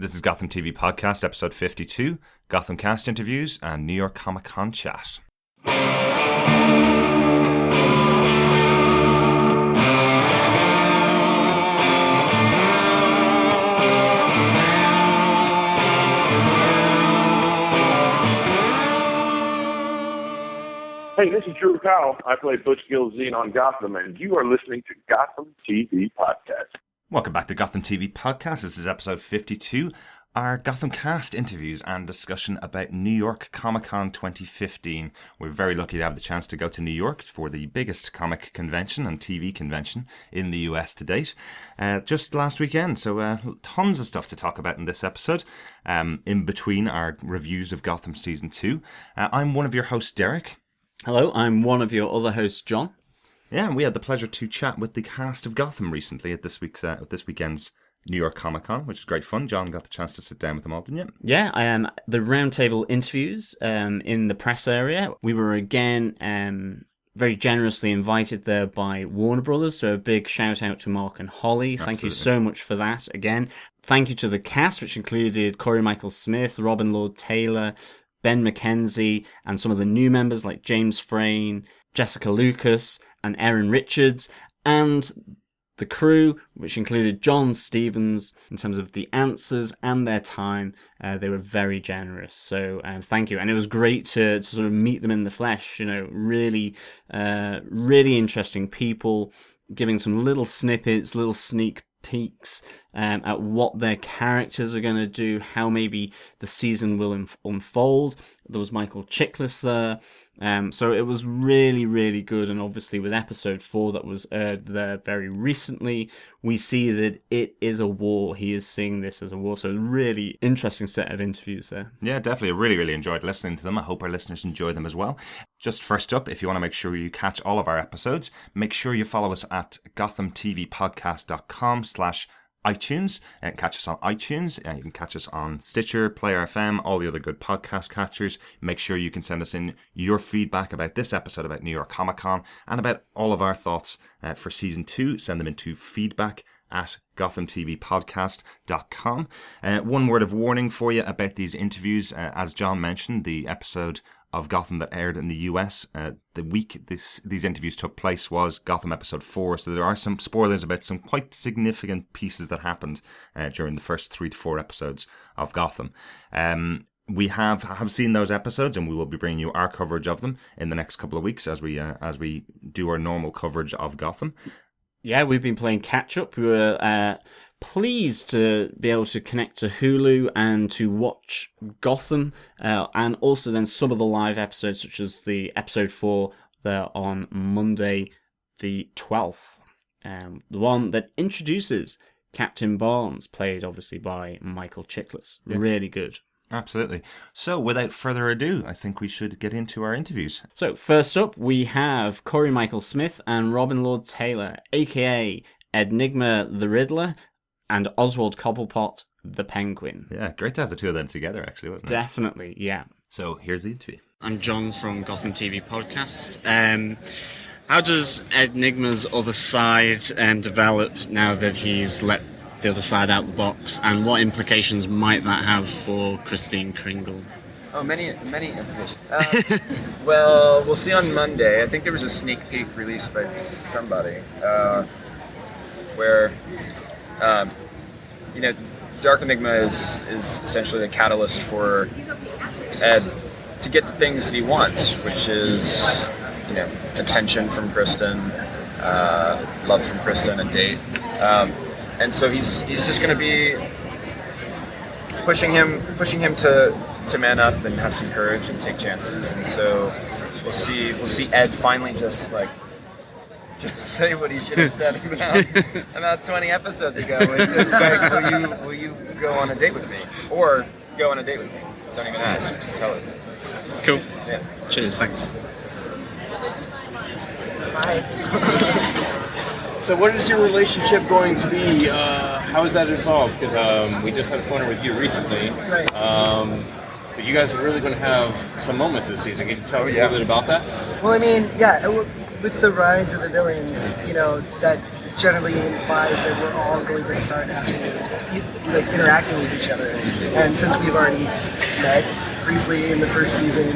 This is Gotham TV Podcast, episode 52, Gotham cast interviews and New York Comic Con chat. Hey, this is Drew Powell. I play Butch Gilzine on Gotham, and you are listening to Gotham TV Podcast. Welcome back to Gotham TV Podcast. This is episode 52, our Gotham cast interviews and discussion about New York Comic Con 2015. We're very lucky to have the chance to go to New York for the biggest comic convention and TV convention in the US to date, just last weekend. So tons of stuff to talk about in this episode, in between our reviews of Gotham Season 2. I'm one of your hosts, Derek. Hello, I'm one of your other hosts, John. Yeah, and we had the pleasure to chat with the cast of Gotham recently at this weekend's New York Comic Con, which is great fun. John got the chance to sit down with them all, didn't you? Yeah, the roundtable interviews in the press area. We were again very generously invited there by Warner Brothers, so a big shout out to Mark and Holly. Absolutely. Thank you so much for that again. Thank you to the cast, which included Corey Michael Smith, Robin Lord Taylor, Ben McKenzie, and some of the new members like James Frayne, Jessica Lucas, and Erin Richards, and the crew, which included John Stevens, in terms of the answers and their time. They were very generous, so thank you. And it was great to sort of meet them in the flesh, really interesting people, giving some little snippets, little sneak peeks at what their characters are going to do, how maybe the season will unfold. There was Michael Chiklis there. So it was really, really good. And obviously with episode 4 that was aired there very recently, we see that it is a war. He is seeing this as a war. So really interesting set of interviews there. Yeah, definitely. I really, really enjoyed listening to them. I hope our listeners enjoy them as well. Just first up, if you want to make sure you catch all of our episodes, make sure you follow us at gothamtvpodcast.com/iTunes and catch us on iTunes. You can catch us on Stitcher, Player FM, all the other good podcast catchers. Make sure you can send us in your feedback about this episode, about New York Comic Con, and about all of our thoughts for Season 2. Send them into feedback at gothamtvpodcast.com. One word of warning for you about these interviews. As John mentioned, the episode of Gotham that aired in the US, the week these interviews took place was Gotham episode 4, so there are some spoilers about some quite significant pieces that happened during the first 3 to 4 episodes of Gotham. We have seen those episodes, and we will be bringing you our coverage of them in the next couple of weeks as we do our normal coverage of Gotham. Yeah, we've been playing catch up. We were pleased to be able to connect to Hulu and to watch Gotham, and also then some of the live episodes, such as the episode 4 there on Monday the 12th. The one that introduces Captain Barnes, played obviously by Michael Chiklis. Yeah. Really good. Absolutely. So without further ado, I think we should get into our interviews. So first up, we have Corey Michael Smith and Robin Lord Taylor, aka Enigma the Riddler and Oswald Cobblepot the Penguin. Yeah, great to have the two of them together, actually, wasn't it? Definitely, yeah. So here's the interview. I'm John from Gotham TV Podcast. How does Enigma's other side develop now that he's let the other side out the box, and what implications might that have for Christine Kringle? Oh, many implications. Well, we'll see on Monday. I think there was a sneak peek released by somebody where, Dark Enigma is essentially the catalyst for Ed to get the things that he wants, which is, attention from Kristen, love from Kristen, a date. And so he's just going to be pushing him to man up and have some courage and take chances. And so we'll see Ed finally just say what he should have said about 20 episodes ago, which is like, will you go on a date with me, or go on a date with me? Don't even ask, just tell it. Cool. Yeah. Cheers. Thanks. Bye. So what is your relationship going to be? How is that involved? Because we just had a phone with you recently. Right. But you guys are really going to have some moments this season. Can you tell us a little bit about that? Well, I mean, with the rise of the villains, that generally implies that we're all going to start having like interacting with each other. And since we've already met briefly in the first season,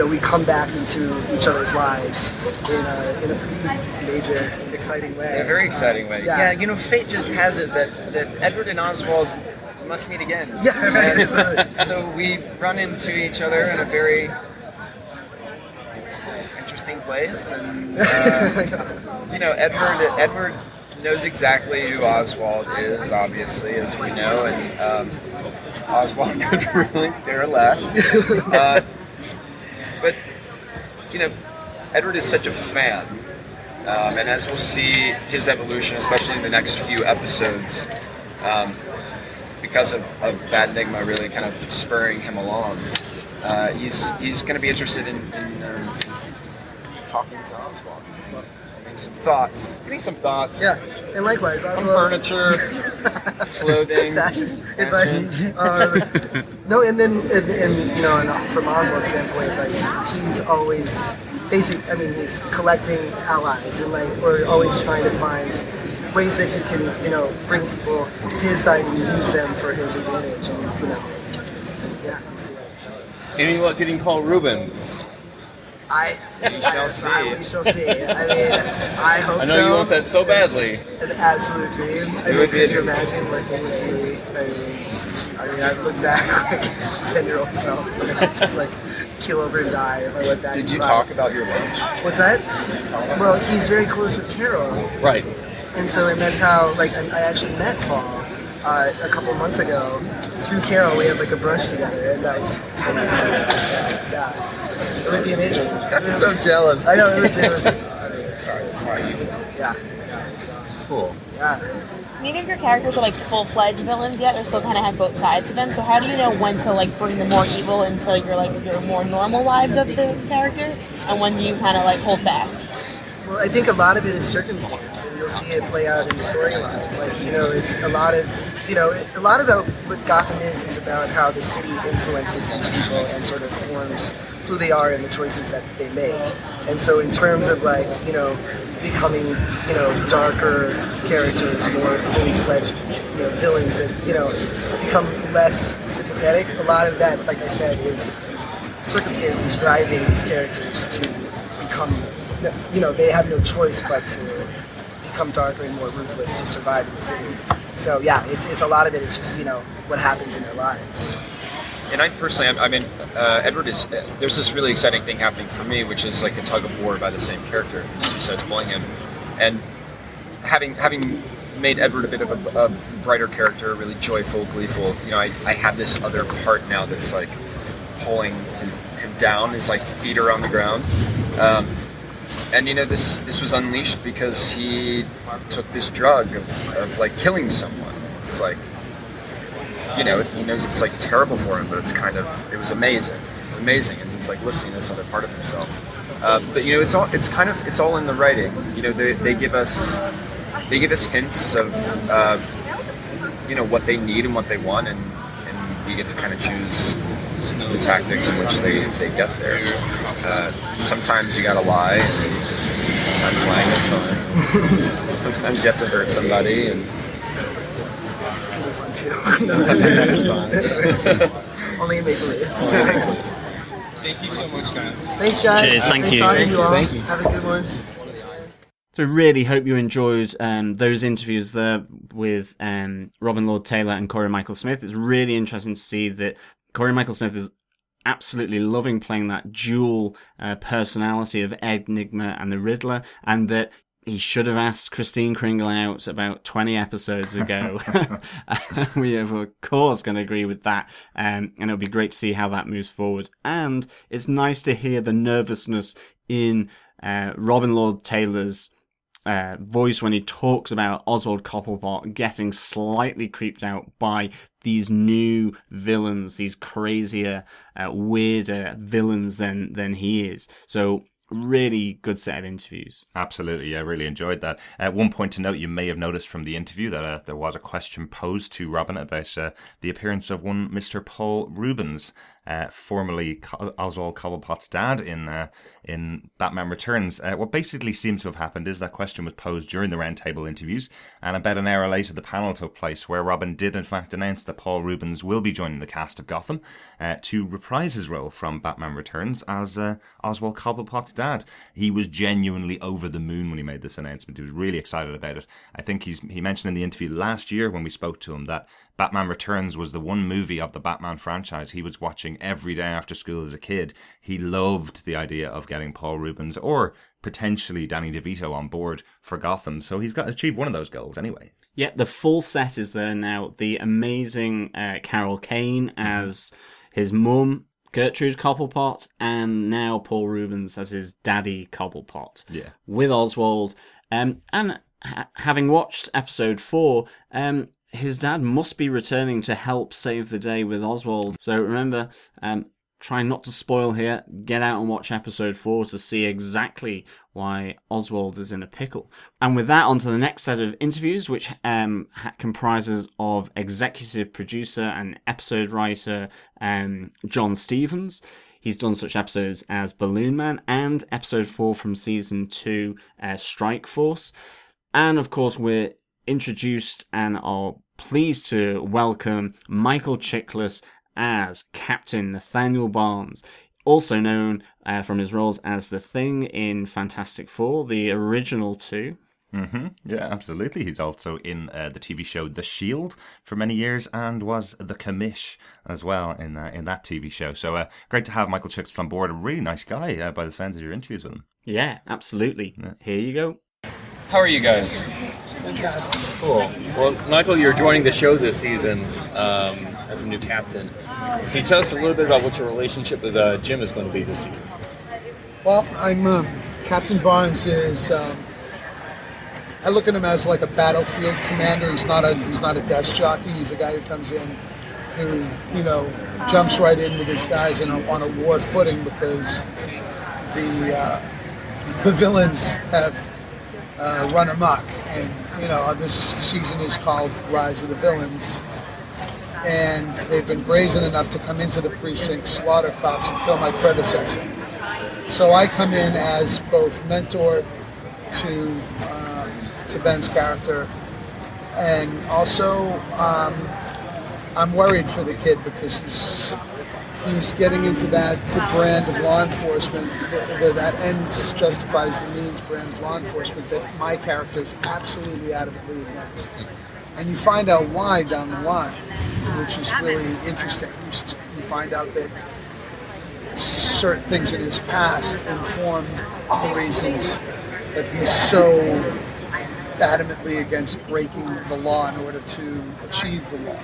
we come back into each other's lives in a pretty major, exciting way. In a very exciting way. Yeah. Fate just has it that Edward and Oswald must meet again. Yeah, right. And so we run into each other in a very interesting place, and Edward knows exactly who Oswald is, obviously, as we know, and Oswald could really care less. But Edward is such a fan, and as we'll see his evolution, especially in the next few episodes, because of Bad Enigma really kind of spurring him along, he's going to be interested in talking to Oswald. Getting some thoughts. Yeah, and likewise, on Oswald. Furniture, clothing, fashion advice. No, and from Oswald's standpoint, like he's always he's collecting allies, and we're always trying to find ways that he can, bring people to his side and use them for his advantage, and see that. Any luck getting Paul Rubens? We shall see. We shall see. I hope so. I know you want that so badly. It's an absolute dream. Could you imagine working with you? I look back like 10-year-old self, just kill over and die if I look back. Did you talk about your lunch? What's that? Well, he's very close with Carol. Right. And that's how, I actually met Paul a couple months ago. Through Carol, we had a brunch together, and that was totally it would be amazing. I'm so jealous. I know, it was sorry. Yeah. Cool. Yeah. Neither of your characters are full-fledged villains yet. They still kind of have both sides to them. So how do you know when to bring the more evil into your more normal lives of the character, and when do you kind of hold back? Well, I think a lot of it is circumstance, and you'll see it play out in storylines. It's a lot of about what Gotham is about how the city influences these people and sort of forms who they are and the choices that they make. And so in terms of becoming, darker characters, more fully fledged, villains that, become less sympathetic, a lot of that, like I said, is circumstances driving these characters to become, they have no choice but to become darker and more ruthless to survive in the city. So yeah, it's a lot of it is just, what happens in their lives. And I personally, Edward is. There's this really exciting thing happening for me, which is a tug of war by the same character, as you said, pulling him, and having made Edward a bit of a brighter character, really joyful, gleeful. I have this other part now that's pulling him down, his feet are on the ground, and this was unleashed because he took this drug of killing someone. It's he knows it's terrible for him, but it was amazing. It's amazing, and he's listening to this other part of himself. But it's all in the writing. They give us hints of what they need and what they want, and we get to kind of choose the tactics in which they get there. Sometimes you gotta lie, and sometimes lying is fun. Sometimes you have to hurt somebody, and sometimes that is fun. Only in make-believe. Thank you so much, guys. Thanks, guys. Cheers, thank you. Talking to you all. Thank you. Have a good one. So really hope you enjoyed those interviews there with Robin Lord Taylor and Corey Michael Smith. It's really interesting to see that Corey Michael Smith is absolutely loving playing that dual personality of Enigma and the Riddler, and that he should have asked Christine Kringle out about 20 episodes ago. We are, of course, going to agree with that. And it'll be great to see how that moves forward. And it's nice to hear the nervousness in Robin Lord Taylor's voice when he talks about Oswald Cobblepot getting slightly creeped out by these new villains, these crazier, weirder villains than he is. So really good set of interviews. Absolutely, I really enjoyed that. One point to note, you may have noticed from the interview that there was a question posed to Robin about the appearance of one Mr. Paul Rubens. formerly Oswald Cobblepot's dad in Batman Returns. What basically seems to have happened is that question was posed during the roundtable interviews, and about an hour later the panel took place where Robin did in fact announce that Paul Reubens will be joining the cast of Gotham to reprise his role from Batman Returns as Oswald Cobblepot's dad. He was genuinely over the moon when he made this announcement. He was really excited about it. I think he mentioned in the interview last year when we spoke to him that Batman Returns was the one movie of the Batman franchise he was watching every day after school as a kid. He loved the idea of getting Paul Reubens or potentially Danny DeVito on board for Gotham, so he's got to achieve one of those goals anyway. Yeah, the full set is there now. The amazing Carol Kane as his mum, Gertrude Cobblepot, and now Paul Reubens as his daddy Cobblepot. Yeah. With Oswald. And having watched episode 4, his dad must be returning to help save the day with Oswald. So remember, try not to spoil here. Get out and watch episode 4 to see exactly why Oswald is in a pickle. And with that, on to the next set of interviews, which comprises of executive producer and episode writer John Stevens. He's done such episodes as Balloon Man and episode 4 from season 2, Strike Force. And of course, we're introduced and are pleased to welcome Michael Chiklis as Captain Nathaniel Barnes, also known from his roles as The Thing in Fantastic Four, the original 2. Mm-hmm. Yeah, absolutely. He's also in the TV show The Shield for many years and was the commish as well in that TV show. So great to have Michael Chiklis on board. A really nice guy by the sounds of your interviews with him. Yeah, absolutely. Yeah. Here you go. How are you guys? Fantastic. Cool. Well, Michael, you're joining the show this season as a new captain. Can you tell us a little bit about what your relationship with Jim is going to be this season? Well, I'm Captain Barnes is. I look at him as like a battlefield commander. He's not a desk jockey. He's a guy who comes in, who jumps right in with his guys on a war footing because the villains have run amok, and this season is called Rise of the Villains, and they've been brazen enough to come into the precinct, slaughter cops, and kill my predecessor. So I come in as both mentor to Ben's character, and also I'm worried for the kid because he's getting into that brand of law enforcement, that ends justifies the means brand of law enforcement that my character is absolutely adamantly against. And you find out why down the line, which is really interesting. You find out that certain things in his past inform the reasons that he's so adamantly against breaking the law in order to achieve the law.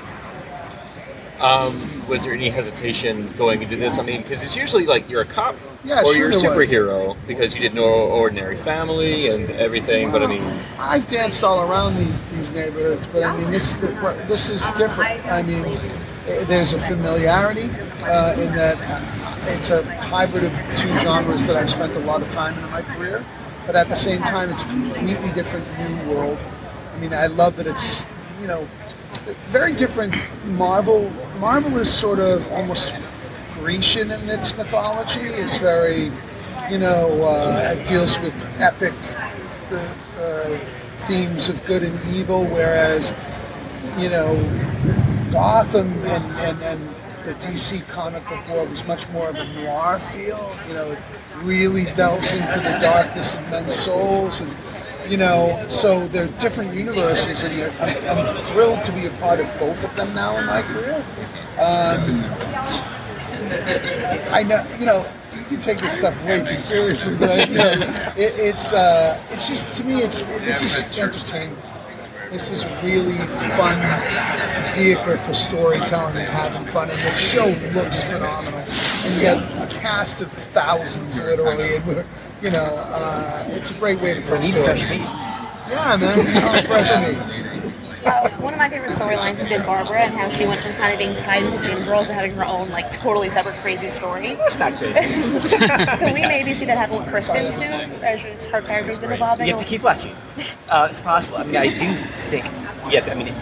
Was there any hesitation going into this? I mean, because it's usually like you're a cop or you're a superhero because you did No Ordinary Family and everything. But I mean, I've danced all around these neighborhoods, but I mean, this is different. I mean, there's a familiarity in that it's a hybrid of two genres that I've spent a lot of time in my career, but at the same time, it's a completely different new world. I mean, I love that it's very different. Marvel is sort of almost Grecian in its mythology. It's very, it deals with epic themes of good and evil, whereas, Gotham and the DC comic book world is much more of a noir feel. It really delves into the darkness of men's souls and so they're different universes, and I'm thrilled to be a part of both of them now in my career. I know, you can take this stuff way too seriously, but it's just, to me, this is entertainment. This is a really fun vehicle for storytelling and having fun, and the show looks phenomenal. And you got a cast of thousands, literally, and it's a great way to tell stories. Yeah, man, fresh meat. One of my favorite storylines has been Barbara and how she went from kind of being tied into Jim Girl to having her own, totally separate crazy story. That's not crazy. Can we maybe see that happen with Kristen soon? As her character's been evolving? You have to keep watching. It's possible. I mean, I do think, yes, I mean,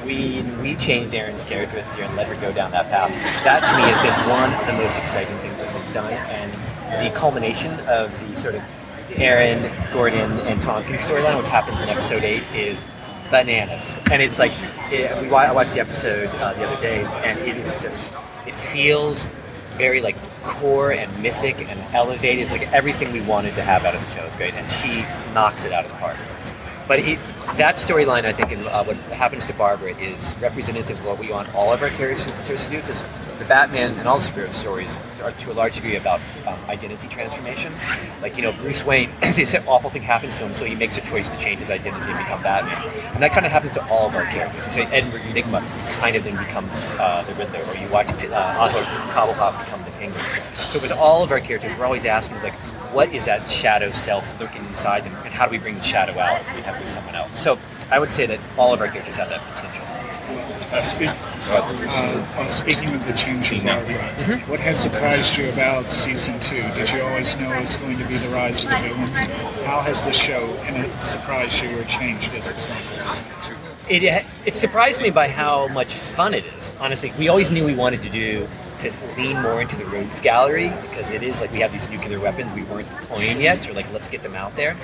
we changed Erin's character this year and let her go down that path. That to me has been one of the most exciting things that we've done, and the culmination of the sort of Erin, Gordon, and Tompkins storyline, which happens in episode 8, is bananas. And it's like, I watched the episode the other day, and it feels very like core and mythic and elevated. It's like everything we wanted to have out of the show is great, and she knocks it out of the park. But that storyline, I think, and what happens to Barbara is representative of what we want all of our characters to do, because the Batman and all the superhero stories are to a large degree about identity transformation. Like, Bruce Wayne, this awful thing happens to him, so he makes a choice to change his identity and become Batman. And that kind of happens to all of our characters. You say Edward Enigma kind of then becomes the Riddler, or you watch Oswald Cobblepot become the Penguin. So with all of our characters, we're always asking, like, what is that shadow self lurking inside them, and how do we bring the shadow out and have it with someone else? So I would say that all of our characters have that potential. Speaking of the change of Barbara, what has surprised you about season 2? Did you always know it was going to be the rise of the villains? How has the show surprised you or changed as it's gone on? It surprised me by how much fun it is. Honestly, we always knew we wanted to lean more into the rogues gallery, because it is like we have these nuclear weapons we weren't deploying yet, so like, let's get them out there.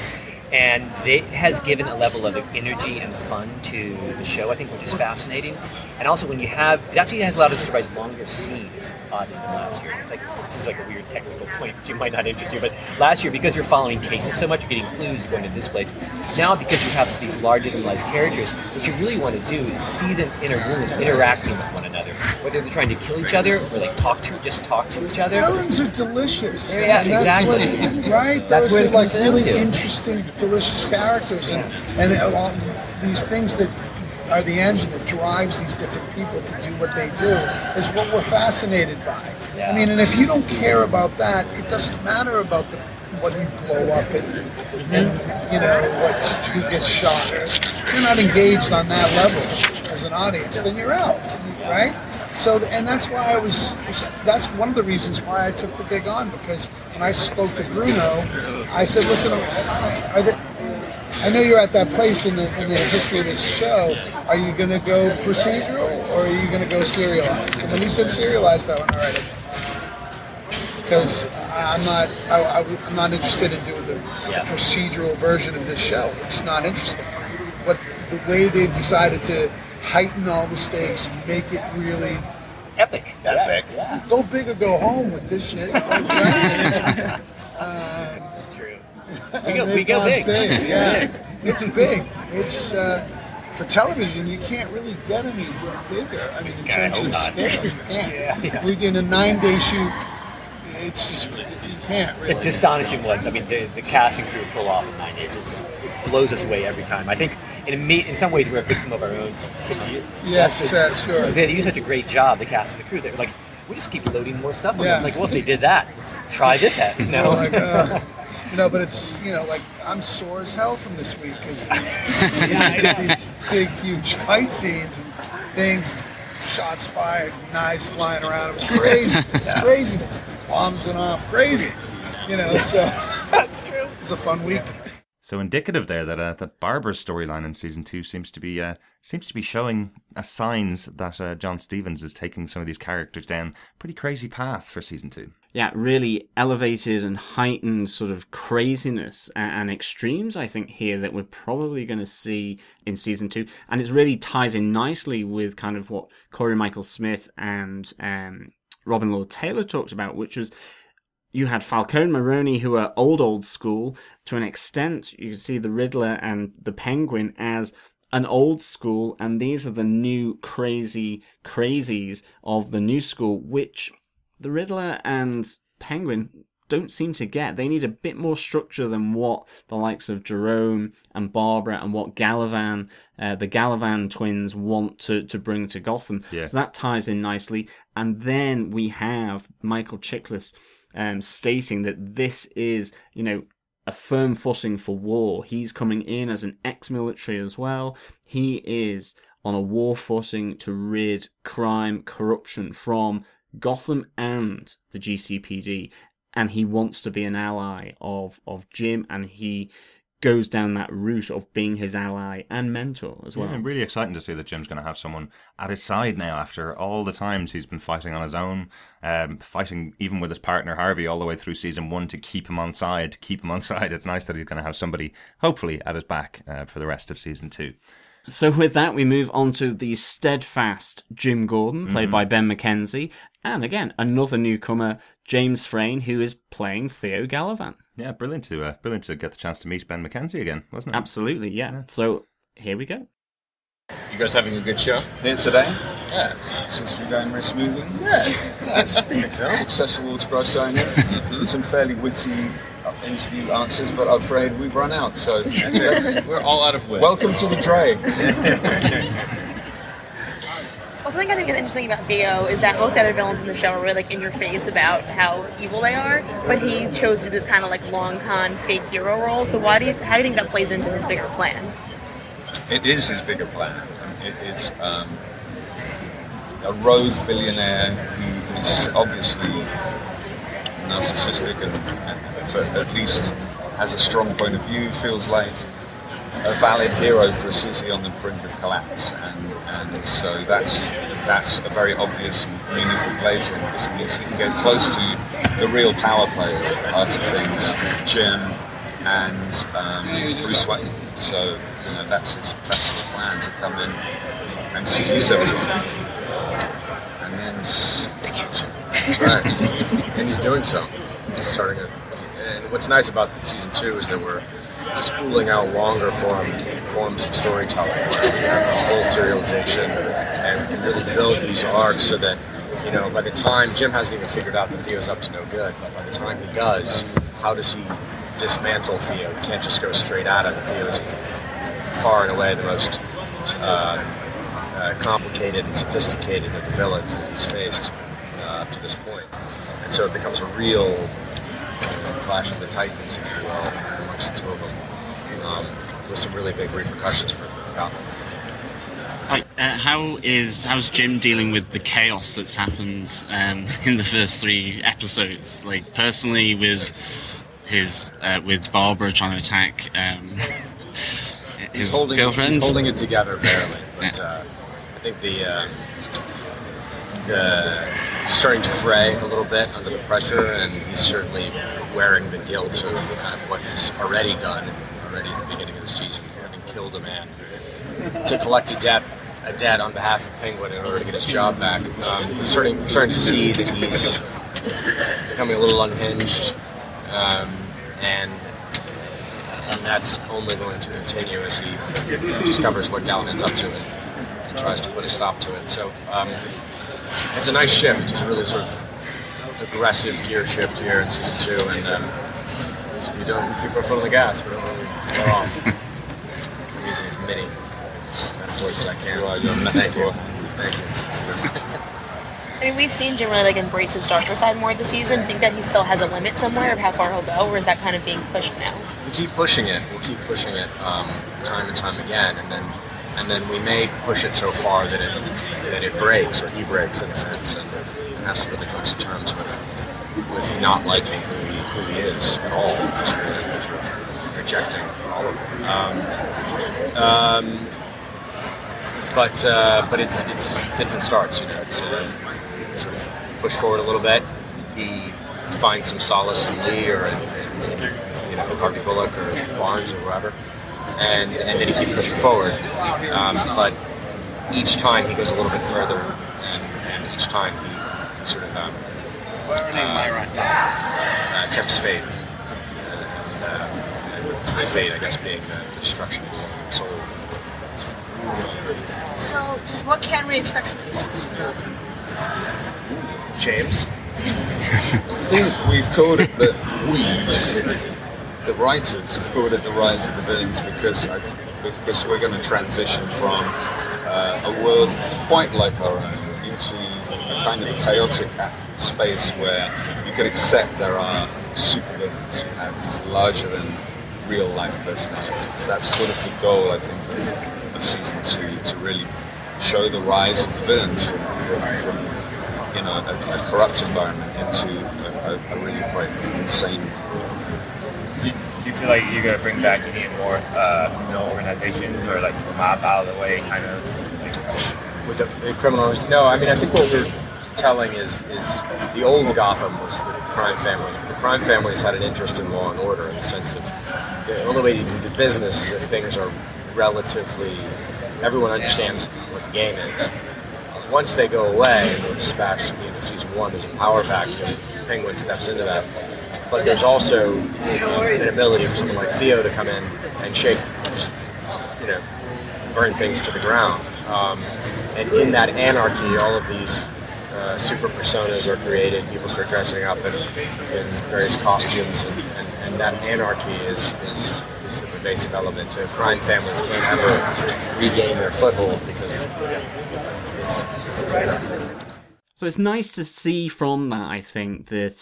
And it has given a level of energy and fun to the show, I think, which is fascinating. And also, it actually has allowed us to write longer scenes than last year. Like, this is like a weird technical point which you might not interest you, but last year, because you're following cases so much, you're getting clues, you're going to this place. Now, because you have these larger than life characters, what you really want to do is see them in a room interacting with one another, whether they're trying to kill each other or like talk to each other. Villains are delicious. Yeah, exactly. Right? Those are like really interesting, delicious characters, and all these things that are the engine that drives these different people to do what they do is what we're fascinated by. Yeah. I mean, and if you don't care about that, it doesn't matter about whether you blow up and who gets shot. If you're not engaged on that level as an audience, then you're out, right? So, and that's why that's one of the reasons why I took the gig on, because when I spoke to Bruno, I said, listen, I know you're at that place in the history of this show. Are you going to go procedural, or are you going to go serialized? And when he said serialized, I went, all right, because I'm not interested in doing the procedural version of this show. It's not interesting. But the way they've decided to heighten all the stakes, make it really epic. Yeah. Go big or go home with this shit. It's true. We go big. Yeah, it's big. It's for television. You can't really get any bigger. I mean, in terms of scale, you can't. We get a 9-day shoot. It's just you can't really. It's astonishing. The cast and crew pull off in 9 days. It blows us away every time. I think in some ways we're a victim of our own success. Yes, sure. They do such a great job, the cast and the crew. They're like, we just keep loading more stuff on them. Like, well, if they did that, let's try this out. But it's like I'm sore as hell from this week because we did these big, huge fight scenes and things, shots fired, knives flying around. It was crazy. It's craziness. Bombs went off. Crazy. So that's true. It was a fun week. So indicative there that Barbara's storyline in season 2 seems to be showing signs that John Stevens is taking some of these characters down a pretty crazy path for season 2. Yeah, really elevated and heightened sort of craziness and extremes, I think, here that we're probably going to see in season 2. And it really ties in nicely with kind of what Corey Michael Smith and Robin Lord Taylor talked about, which was you had Falcone Maroni, who are old school. To an extent, you can see the Riddler and the Penguin as an old school, and these are the new crazies of the new school, which the Riddler and Penguin don't seem to get. They need a bit more structure than what the likes of Jerome and Barbara and what the Gallivan twins want to bring to Gotham. Yeah. So that ties in nicely. And then we have Michael Chiklis stating that this is, a firm footing for war. He's coming in as an ex-military as well. He is on a war footing to rid crime, corruption from Gotham and the GCPD. And he wants to be an ally of Jim, and he goes down that route of being his ally and mentor as well. Yeah, really exciting to see that Jim's going to have someone at his side now after all the times he's been fighting on his own, fighting even with his partner Harvey all the way through season 1 to keep him on side. It's nice that he's going to have somebody hopefully at his back for the rest of season 2. So with that, we move on to the steadfast Jim Gordon, played by Ben McKenzie, and again, another newcomer, James Frayne, who is playing Theo Gallivant. Yeah, brilliant to get the chance to meet Ben McKenzie again, wasn't it? Absolutely, yeah. So here we go. You guys having a good show? Here today? Yeah. Seems to be going very smoothly. Yes. I think so. Successful autograph signing. Some fairly witty interview answers, but I'm afraid we've run out, so We're all out of wit. welcome to the dregs. Well, something I think is interesting about Theo is that most other villains in the show are really like in your face about how evil they are, but he chose to do this kind of like long con fake hero role. So how do you think that plays into his bigger plan? It is his bigger plan. It is a rogue billionaire who is obviously narcissistic but at least has a strong point of view, feels like a valid hero for a city on the brink of collapse, and so that's a very obvious, meaningful play to him, because it means he can get close to the real power players at the heart of things, Jim and Bruce Wayne. So that's his plan, to come in and seduce everyone, and then stick it. That's right, and he's doing so. He's starting to. And what's nice about season 2 is that we're spooling out longer forms of storytelling, where we have full serialization, and we can really build these arcs so that, by the time Jim hasn't even figured out that Theo's up to no good, but by the time he does, how does he dismantle Theo? He can't just go straight at him. Theo's far and away the most complicated and sophisticated of the villains that he's faced up to this point. And so it becomes a real clash of the titans, if you will, amongst the two of them, with some really big repercussions for Gotham. How's Jim dealing with the chaos that's happened in the first 3 episodes? Like personally, with with Barbara trying to attack his girlfriend. He's holding it together barely, but I think he's starting to fray a little bit under the pressure, and he's certainly wearing the guilt of what he's already done at the beginning of the season, having killed a man to collect a debt on behalf of Penguin in order to get his job back. He's starting to see that he's becoming a little unhinged, and that's only going to continue as he discovers what Gallivant's up to and tries to put a stop to it. So it's a nice shift. It's a really sort of aggressive gear shift here in season 2, and we keep our foot on the gas. We don't really let off. I'm using as many metaphors as I can. Well, you're a metaphor. Thank you. I mean, we've seen Jim really embrace his darker side more this season. Think that he still has a limit somewhere of how far he'll go, or is that kind of being pushed now? We keep pushing it. We'll keep pushing it time and time again, and then we may push it so far that it breaks, or he breaks in a sense, and has to really come to terms with not liking who he is at all, just really rejecting all of it. But it's fits and starts. It's sort of push forward a little bit. He finds some solace in Lee or in Harvey Bullock or Barnes or whoever, and then he keeps pushing forward. But each time he goes a little bit further, and each time he sort of tempts fate. And fate, I guess, being the destruction of his own soul. So, just what can we expect from this season? James? I think we've called it the writers have called it the rise of the villains because we're going to transition from a world quite like our own into a kind of chaotic space where you can accept there are supervillains who have these larger than real life personalities. That's sort of the goal, I think, of season 2, to really show the rise of the villains from a corrupt environment into a really quite insane. Do you feel like you're going to bring back any more criminal organizations or like the mob out of the way kind of? With the criminals? No, I mean, I think what we're telling is the old Gotham was the crime families. The crime families had an interest in law and order in the sense of the only way to do the business is if things are relatively, everyone understands what the game is. Once they go away and we're dispatched at the end of season 1, there's a power vacuum. Penguin steps into that. But there's also an ability for someone like Theo to come in and burn things to the ground. And in that anarchy, all of these super personas are created. People start dressing up in various costumes, and that anarchy is the pervasive element. The crime families can't ever regain their foothold because it's anarchy. So it's nice to see from that, I think, that,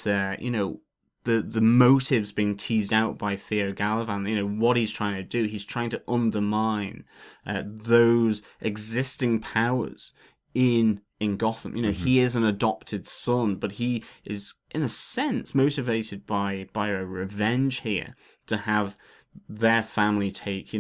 the motives being teased out by Theo Galavan, what he's trying to do. He's trying to undermine those existing powers in Gotham. He is an adopted son, but he is, in a sense, motivated by a revenge here to have their family take,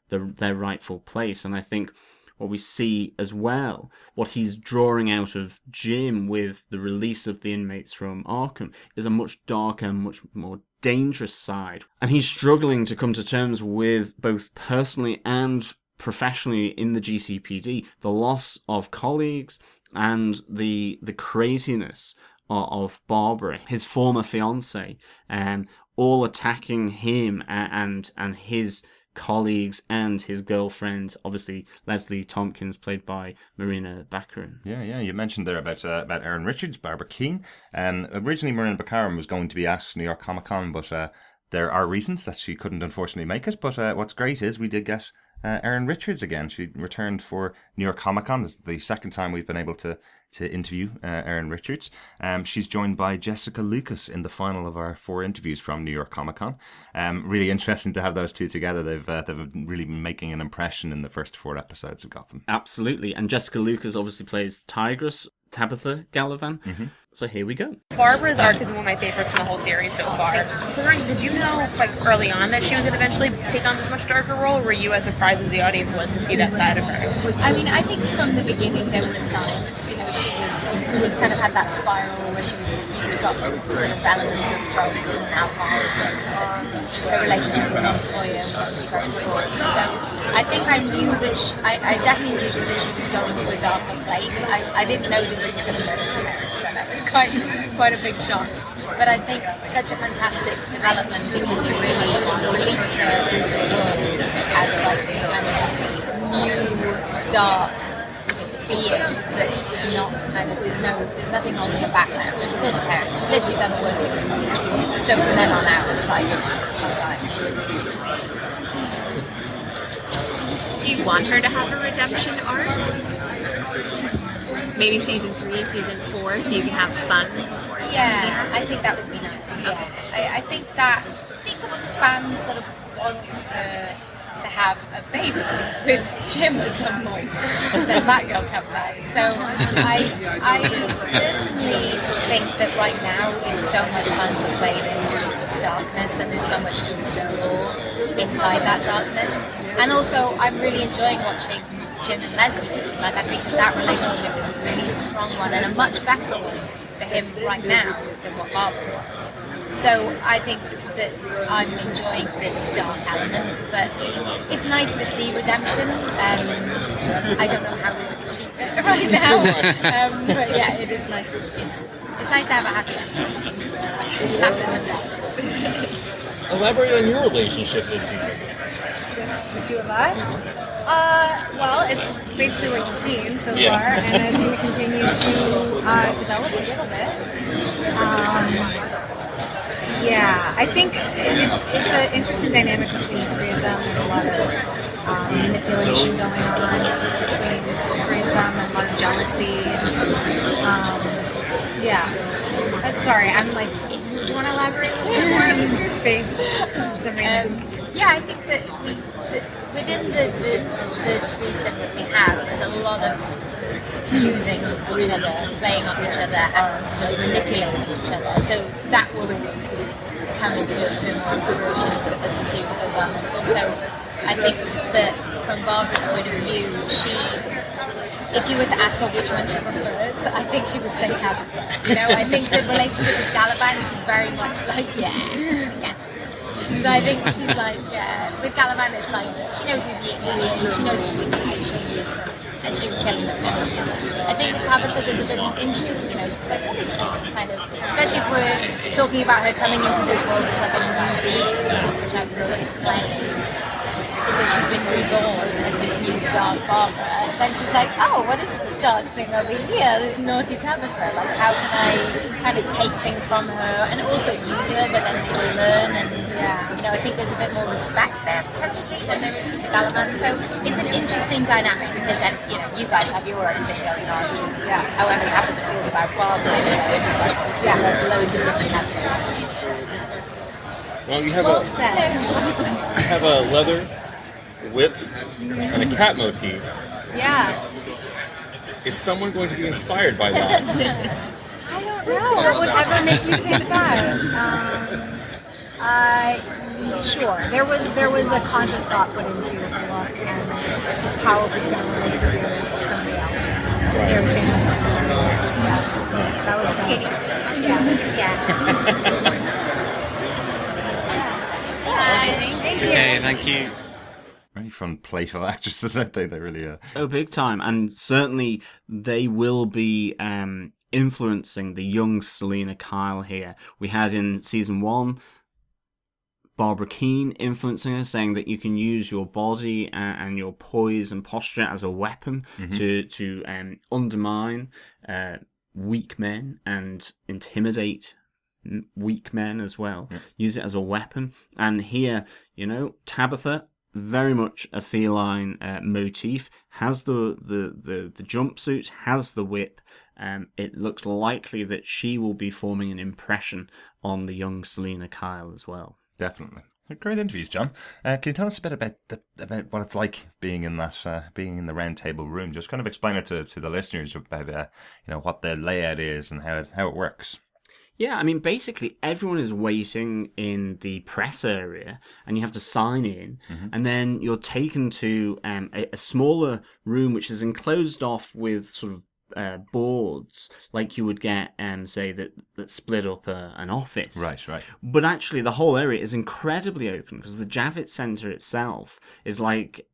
their rightful place. And I think what we see as well, what he's drawing out of Jim with the release of the inmates from Arkham, is a much darker, much more dangerous side. And he's struggling to come to terms with, both personally and professionally in the GCPD, the loss of colleagues and the craziness of Barbara, his former fiancée, all attacking him and his colleagues and his girlfriend, obviously Leslie Tompkins, played by Marina Baccarin. Yeah, you mentioned there about Erin Richards, Barbara Keane. Originally Marina Baccarin was going to be at New York Comic Con, but there are reasons that she couldn't unfortunately make it. But what's great is we did get Erin Richards again. She returned for New York Comic Con. This is the second time we've been able to interview Erin Richards. She's joined by Jessica Lucas in the final of our 4 interviews from New York Comic Con. Really interesting to have those two together. They've really been making an impression in the first 4 episodes of Gotham. Absolutely. And Jessica Lucas obviously plays Tigress, Tabitha Galavan. Mm-hmm. So here we go. Barbara's arc is one of my favorites in the whole series so far. So Ryan, did you know early on that she was going to eventually take on this much darker role, or were you as surprised as the audience was to see that side of her? I mean, I think from the beginning there were signs. She kind of had that spiral where she got sort of elements of drugs and alcohol abuse, and her relationship with Montoya was obviously very important. So I think I knew that I definitely knew that she was going to a darker place. I didn't know that she was going to murder her parents, so that was quite a big shock. But I think such a fantastic development because it really released her into the world as this kind of new dark being that is not there's nothing holding her back now. She's still a parent. She's literally done the worst thing in the world. So from then on out, it's fun times. Do you want her to have a redemption arc? Maybe season 3, season 4, so you can have fun before it gets there? I think that would be nice. Yeah, I think the fans sort of want her to have a baby with Jim at some point, because then Batgirl comes out. So I personally think that right now it's so much fun to play this darkness, and there's so much to explore inside that darkness. And also, I'm really enjoying watching Jim and Leslie. I think that relationship is a really strong one and a much better one for him right now than what Barbara was. So I think that I'm enjoying this dark element, but it's nice to see redemption. I don't know how we would achieve it right now, but yeah, it is nice. It's nice to have a happy ending after some darkness. Elaborate on your relationship this season. The two of us? Well, it's basically what you've seen so far, and it's going to continue to develop a little bit. Yeah, I think it's an interesting dynamic between the 3 of them. There's a lot of manipulation going on between the 3 of them, and a lot of jealousy. I'm sorry, I'm do you want to elaborate a little more in space? Yeah, I think that within the threesome that we have, there's a lot of using each other, playing off each other, and sort of manipulating each other. So that will come into a bit more fruition as the series goes on. And also, I think that from Barbara's point of view, if you were to ask her which one she preferred, I think she would say Tabitha. You know, I think the relationship with Galavan, she's very much like, I get you. So I think she's like, with Galavan, it's like, she knows who he is, she knows his weaknesses, she'll use them, and she would kill him immediately. I think with Tabitha, there's a bit more intrigue, you know, she's like, what is this kind of, especially if we're talking about her coming into this world as like a new being, which I'm sort of playing, is that she's been reborn as this new dark Barbara, and then she's like, oh, what is this dark thing over here, this naughty Tabitha, like how can I kind of take things from her and also use her but then maybe learn, and you know, I think there's a bit more respect there potentially than there is with the Galavan, so it's an interesting dynamic because then, you know, you guys have your own thing going on, however Tabitha feels about Barbara, you know, it's like loads of different levels. Well, you have a leather whip and a cat motif. Yeah. Is someone going to be inspired by that? I don't know. What would ever make you think that? Sure. There was a conscious thought put into the look and how it was going to relate to somebody else. Right. Very famous. Yeah. That was done. Kitty. Okay, thank you. Very fun, playful actresses, aren't they? They really are. Oh, big time. And certainly they will be influencing the young Selena Kyle here. We had in season 1 Barbara Keane influencing her, saying that you can use your body and your poise and posture as a weapon to undermine weak men and intimidate weak men as well. Yeah. Use it as a weapon. And here, you know, Tabitha, very much a feline motif, has the jumpsuit, has the whip. It looks likely that she will be forming an impression on the young Selena Kyle as well. Definitely. Great interviews, John. Can you tell us a bit about what it's like being in that being in the round table room? Just kind of explain it to the listeners about you know, what the layout is and how it works. Yeah, I mean, basically everyone is waiting in the press area and you have to sign in, and then you're taken to a smaller room which is enclosed off with sort of boards like you would get, say, that split up an office. Right. But actually the whole area is incredibly open because the Javits Centre itself is like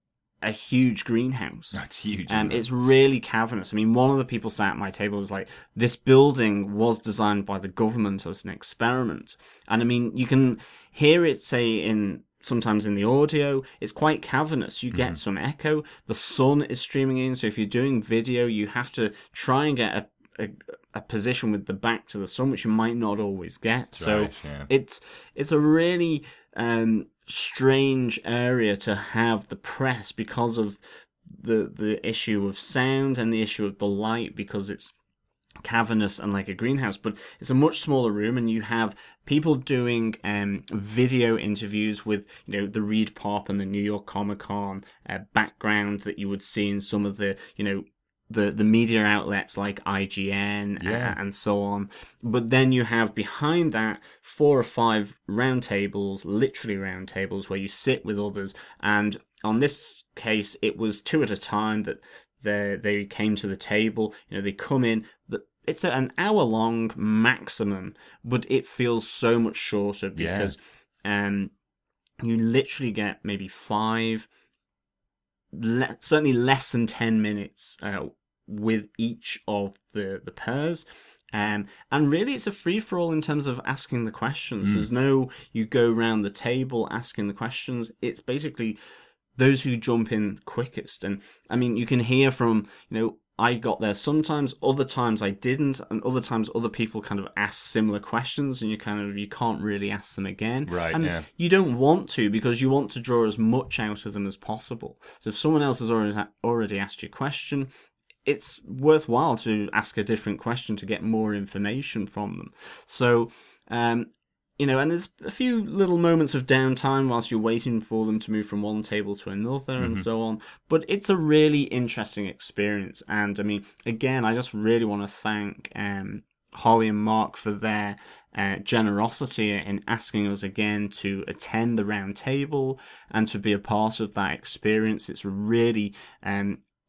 a huge greenhouse. That's huge. It's really cavernous. I mean, one of the people sat at my table was like, this building was designed by the government as an experiment. And I mean, you can hear it, say, sometimes in the audio, it's quite cavernous. You get some echo. The sun is streaming in, so if you're doing video, you have to try and get a position with the back to the sun, which you might not always get. So it's a really strange area to have the press because of the issue of sound and the issue of the light, because it's cavernous and like a greenhouse, but it's a much smaller room, and you have people doing video interviews with, you know, the Reed Pop and the New York Comic Con background that you would see in some of the, you know, the media outlets like IGN and so on. But then you have behind that 4 or 5 round tables, literally round tables, where you sit with others. And on this case, it was 2 at a time that they came to the table. You know, they come in. It's an hour long maximum, but it feels so much shorter because you literally get maybe 5, certainly less than 10 minutes with each of the pairs. And really it's a free-for-all in terms of asking the questions. There's no, you go around the table asking the questions. It's basically those who jump in quickest. And I mean, you can hear from, you know, I got there sometimes, other times I didn't, and other times other people kind of ask similar questions, and you can't really ask them again. Right, and you don't want to, because you want to draw as much out of them as possible. So if someone else has already asked you a question, it's worthwhile to ask a different question to get more information from them. So, you know, and there's a few little moments of downtime whilst you're waiting for them to move from one table to another and so on. But it's a really interesting experience. And I mean, again, I just really want to thank Holly and Mark for their generosity in asking us again to attend the round table and to be a part of that experience. It's a really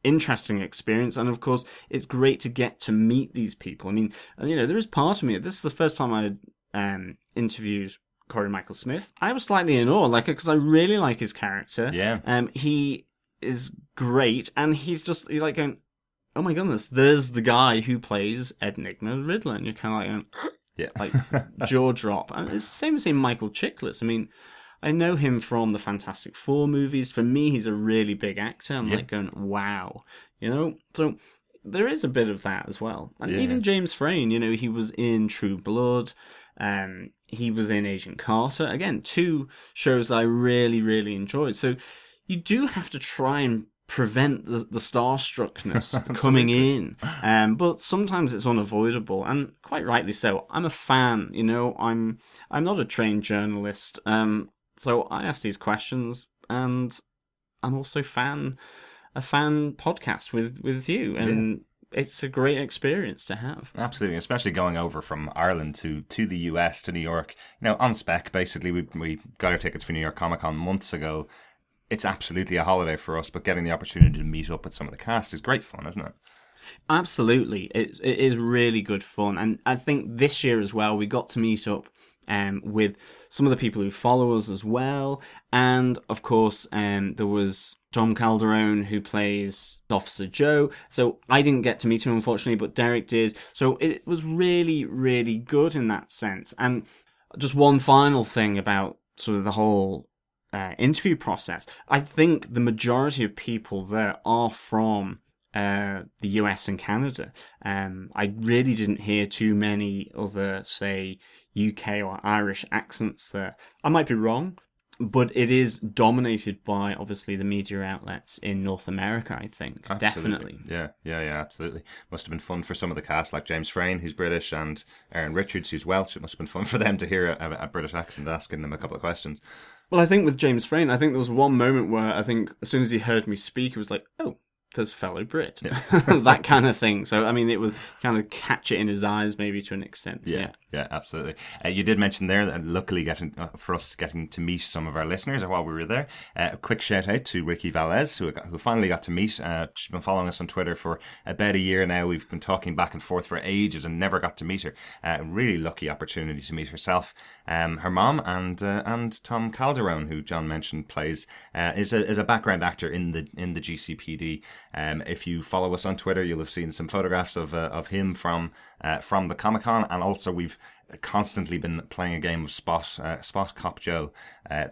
interesting experience, and of course it's great to get to meet these people. I mean, there is part of me, this is the first time I interviewed Corey Michael Smith. I was slightly in awe, because I really like his character. Yeah. He is great, and he's like going, oh my goodness, there's the guy who plays Enigma Riddler, and you're kind of like going, yeah, jaw drop. And it's the same as in Michael Chiklis. I mean, I know him from the Fantastic Four movies. For me, he's a really big actor. I'm like going, wow, So there is a bit of that as well. And even James Frain, he was in True Blood. He was in Agent Carter. Again, 2 shows I really, really enjoyed. So you do have to try and prevent the starstruckness coming in, but sometimes it's unavoidable, and quite rightly so. I'm a fan, I'm not a trained journalist, so I ask these questions, and I'm also a fan podcast with you, and it's a great experience to have. Absolutely, especially going over from Ireland to the US, to New York, on spec. Basically, we got our tickets for New York Comic Con months ago. It's absolutely a holiday for us, but getting the opportunity to meet up with some of the cast is great fun, isn't it? Absolutely. It is really good fun. And I think this year as well, we got to meet up with some of the people who follow us as well. And of course, there was Tom Calderone, who plays Officer Joe. So I didn't get to meet him, unfortunately, but Derek did. So it was really, really good in that sense. And just one final thing about sort of the whole interview process. I think the majority of people there are from the US and Canada. I really didn't hear too many other, say, UK or Irish accents there. I might be wrong, but it is dominated by, obviously, the media outlets in North America, I think. Absolutely. Definitely. Yeah, absolutely. Must have been fun for some of the cast, like James Frain, who's British, and Aaron Richards, who's Welsh. It must have been fun for them to hear a British accent asking them a couple of questions. Well, I think with James Frain, I think there was one moment where I think as soon as he heard me speak, he was like, oh, there's a fellow Brit. Yeah. That kind of thing. So, I mean, it was kind of catch it in his eyes maybe to an extent. Yeah, absolutely. You did mention there that luckily for us getting to meet some of our listeners while we were there. A quick shout out to Ricky Valez, who finally got to meet. She's been following us on Twitter for about a year now. We've been talking back and forth for ages and never got to meet her. A really lucky opportunity to meet herself. Her mom and Tom Calderone, who John mentioned plays, is a background actor in the GCPD. If you follow us on Twitter, you'll have seen some photographs of him from the Comic-Con, and also we've constantly been playing a game of Spot Cop Joe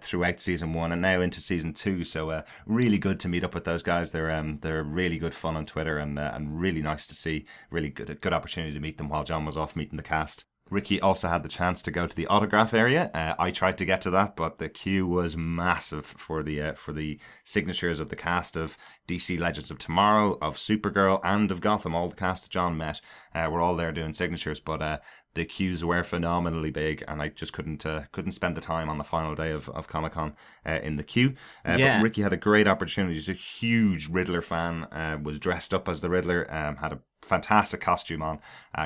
throughout season 1 and now into season 2. So really good to meet up with those guys. They're really good fun on Twitter, and really nice to see. Really good opportunity to meet them while John was off meeting the cast. Ricky also had the chance to go to the autograph area. I tried to get to that, but the queue was massive for the signatures of the cast of DC Legends of Tomorrow, of Supergirl, and of Gotham. All the cast that John met were all there doing signatures, but the queues were phenomenally big, and I just couldn't spend the time on the final day of Comic-Con in the queue. But Ricky had a great opportunity. He's a huge Riddler fan, was dressed up as the Riddler, had a fantastic costume on,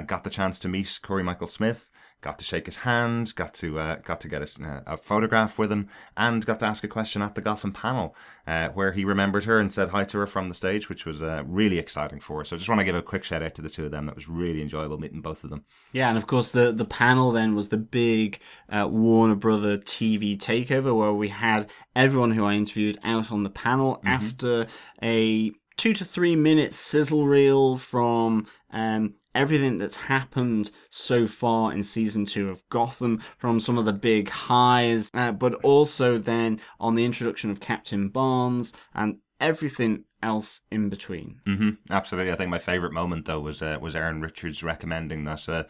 got the chance to meet Corey Michael Smith, got to shake his hand, got to get a photograph with him, and got to ask a question at the Gotham panel, where he remembered her and said hi to her from the stage, which was really exciting for her. So I just want to give a quick shout out to the two of them. That was really enjoyable meeting both of them. Yeah, and of course the panel then was the big Warner Brother TV takeover, where we had everyone who I interviewed out on the panel after a 2 to 3 minute sizzle reel from everything that's happened so far in season 2 of Gotham, from some of the big highs, but also then on the introduction of Captain Barnes and everything else in between. Absolutely. I think my favourite moment though was Aaron Richards recommending that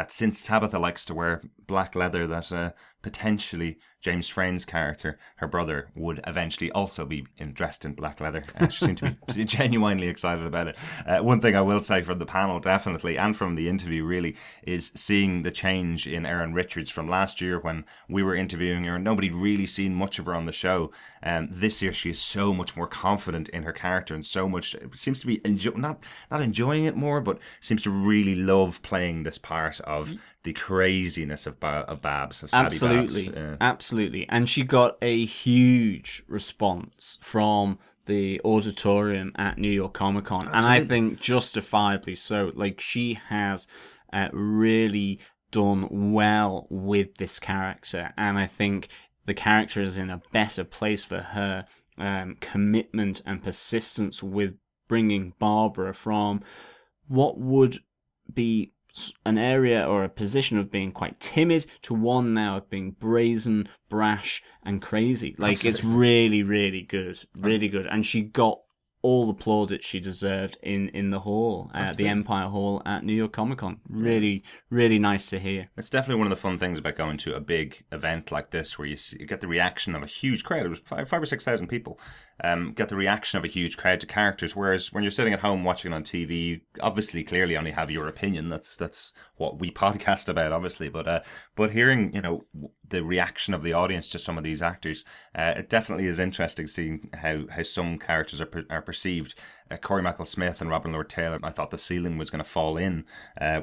since Tabitha likes to wear black leather, that potentially James Frain's character, her brother, would eventually also be dressed in black leather. She seemed to be genuinely excited about it. One thing I will say from the panel, definitely, and from the interview, really, is seeing the change in Erin Richards from last year when we were interviewing her. Nobody really seen much of her on the show. This year, she is so much more confident in her character and so much seems to be not enjoying it more, but seems to really love playing this part of the craziness of Babs. Of Absolutely, Babs. Absolutely. And she got a huge response from the auditorium at New York Comic Con, and I think justifiably so. Like, she has really done well with this character, and I think the character is in a better place for her commitment and persistence with bringing Barbara from what would be an area or a position of being quite timid to one now of being brazen, brash, and crazy. Like, Absolutely. It's really, really good. Really good. And she got all the plaudits she deserved in the hall, the Empire Hall at New York Comic Con. Really, really nice to hear. It's definitely one of the fun things about going to a big event like this, where you get the reaction of a huge crowd. It was 5,000 or 6,000 people. Get the reaction of a huge crowd to characters, whereas when you're sitting at home watching on TV, you obviously clearly only have your opinion. That's what we podcast about, obviously. But hearing the reaction of the audience to some of these actors, it definitely is interesting seeing how some characters are perceived. Corey Michael Smith and Robin Lord Taylor, I thought the ceiling was going to fall in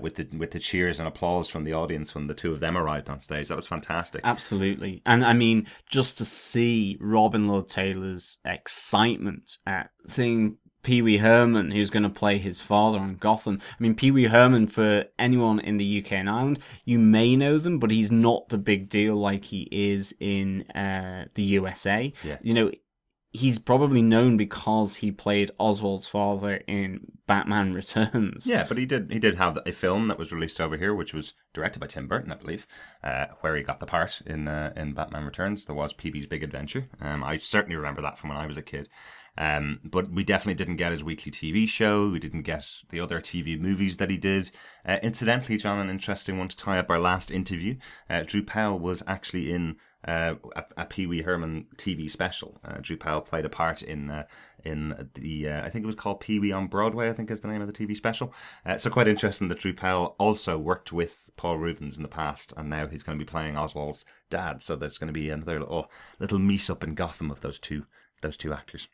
with the cheers and applause from the audience when the two of them arrived on stage. That was fantastic. Absolutely. And I mean, just to see Robin Lord Taylor's excitement at seeing Pee Wee Herman, who's going to play his father on Gotham. I mean, Pee Wee Herman, for anyone in the UK and Ireland, you may know them, but he's not the big deal like he is in the USA. Yeah. He's probably known because he played Oswald's father in Batman Returns. Yeah, but he did have a film that was released over here, which was directed by Tim Burton, I believe, where he got the part in Batman Returns. There was PB's Big Adventure. I certainly remember that from when I was a kid. But we definitely didn't get his weekly TV show. We didn't get the other TV movies that he did. Incidentally, John, an interesting one to tie up our last interview. Drew Powell was actually in a Pee Wee Herman TV special. Drew Powell played a part in the I think it was called Pee Wee on Broadway, I think is the name of the TV special. So quite interesting that Drew Powell also worked with Paul Rubens in the past, and now he's going to be playing Oswald's dad. So there's going to be another little meet up in Gotham of those two actors.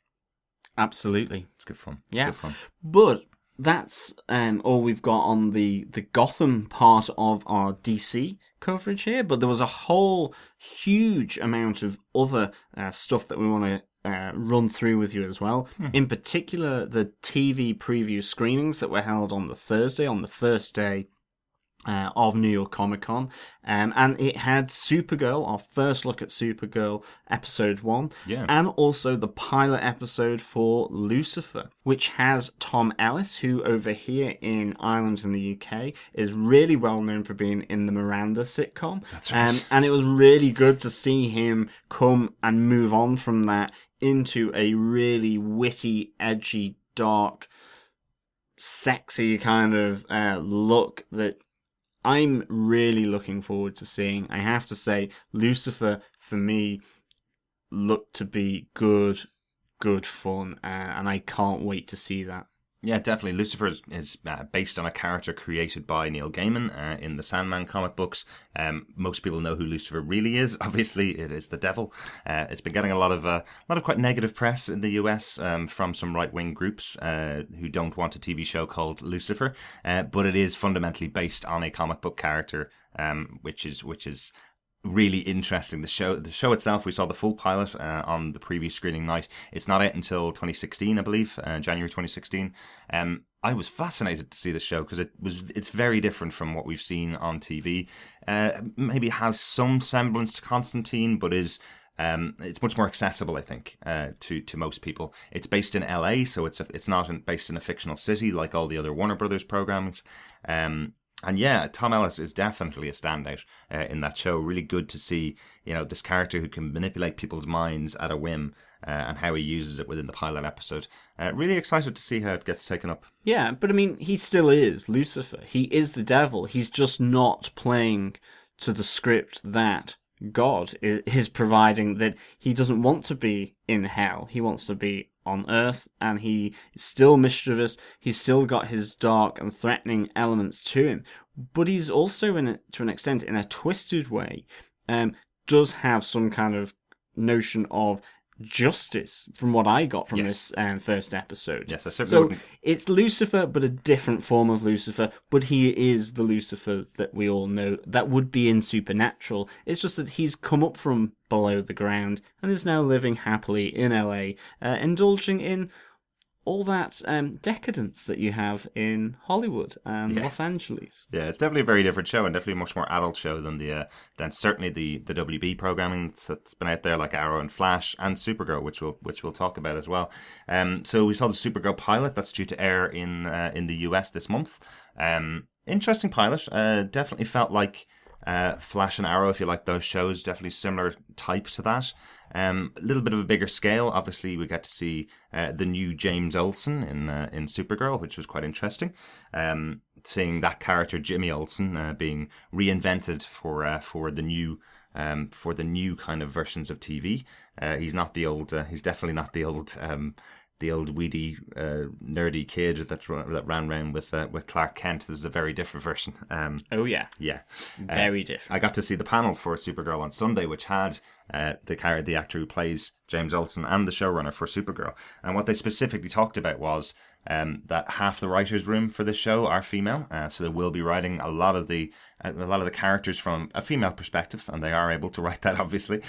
Absolutely. It's good fun. Yeah. It's good fun. But that's all we've got on the Gotham part of our DC coverage here. But there was a whole huge amount of other stuff that we want to run through with you as well. In particular, the TV preview screenings that were held on the Thursday, on the first day of New York Comic Con, and it had Supergirl, our first look at Supergirl, episode 1, and also the pilot episode for Lucifer, which has Tom Ellis, who over here in Ireland and the UK is really well known for being in the Miranda sitcom. That's right. And it was really good to see him come and move on from that into a really witty, edgy, dark, sexy kind of look that I'm really looking forward to seeing. I have to say, Lucifer, for me, looked to be good fun, and I can't wait to see that. Yeah, definitely. Lucifer is based on a character created by Neil Gaiman in the Sandman comic books. Most people know who Lucifer really is. Obviously, it is the devil. It's been getting a lot of quite negative press in the US from some right-wing groups who don't want a TV show called Lucifer. But it is fundamentally based on a comic book character, which is really interesting. The show itself, we saw the full pilot on the previous screening night. It's not out until 2016, I believe, January 2016. I was fascinated to see the show because it's very different from what we've seen on TV. Maybe has some semblance to Constantine, but it's much more accessible, I think, to most people. It's based in LA, so it's not based in a fictional city like all the other Warner Brothers programs. And yeah, Tom Ellis is definitely a standout in that show. Really good to see, this character who can manipulate people's minds at a whim and how he uses it within the pilot episode. Really excited to see how it gets taken up. Yeah, but I mean, he still is Lucifer. He is the devil. He's just not playing to the script that God is providing that he doesn't want to be in hell. He wants to be on Earth, and he is still mischievous. He's still got his dark and threatening elements to him, but he's also, to an extent, in a twisted way, does have some kind of notion of justice from what I got from this first episode. Yes, I certainly So wouldn't. it's Lucifer, but a different form of Lucifer, but he is the Lucifer that we all know that would be in Supernatural. It's just that he's come up from below the ground and is now living happily in LA, indulging in all that decadence that you have in Hollywood and Los Angeles. Yeah, it's definitely a very different show, and definitely a much more adult show than than certainly the WB programming that's been out there, like Arrow and Flash and Supergirl, which we'll talk about as well. So we saw the Supergirl pilot that's due to air in the US this month. Interesting pilot. Definitely felt like Flash and Arrow, if you like those shows, definitely similar type to that. A little bit of a bigger scale. Obviously, we get to see the new James Olsen in Supergirl, which was quite interesting. Seeing that character Jimmy Olsen being reinvented for the new kind of versions of TV. He's not the old. He's definitely not the old weedy, nerdy kid that ran around with Clark Kent. This is a very different version. Oh yeah, very different. I got to see the panel for Supergirl on Sunday, which had the actor who plays James Olsen and the showrunner for Supergirl. And what they specifically talked about was that half the writers' room for this show are female, so they will be writing a lot of the characters from a female perspective, and they are able to write that, obviously.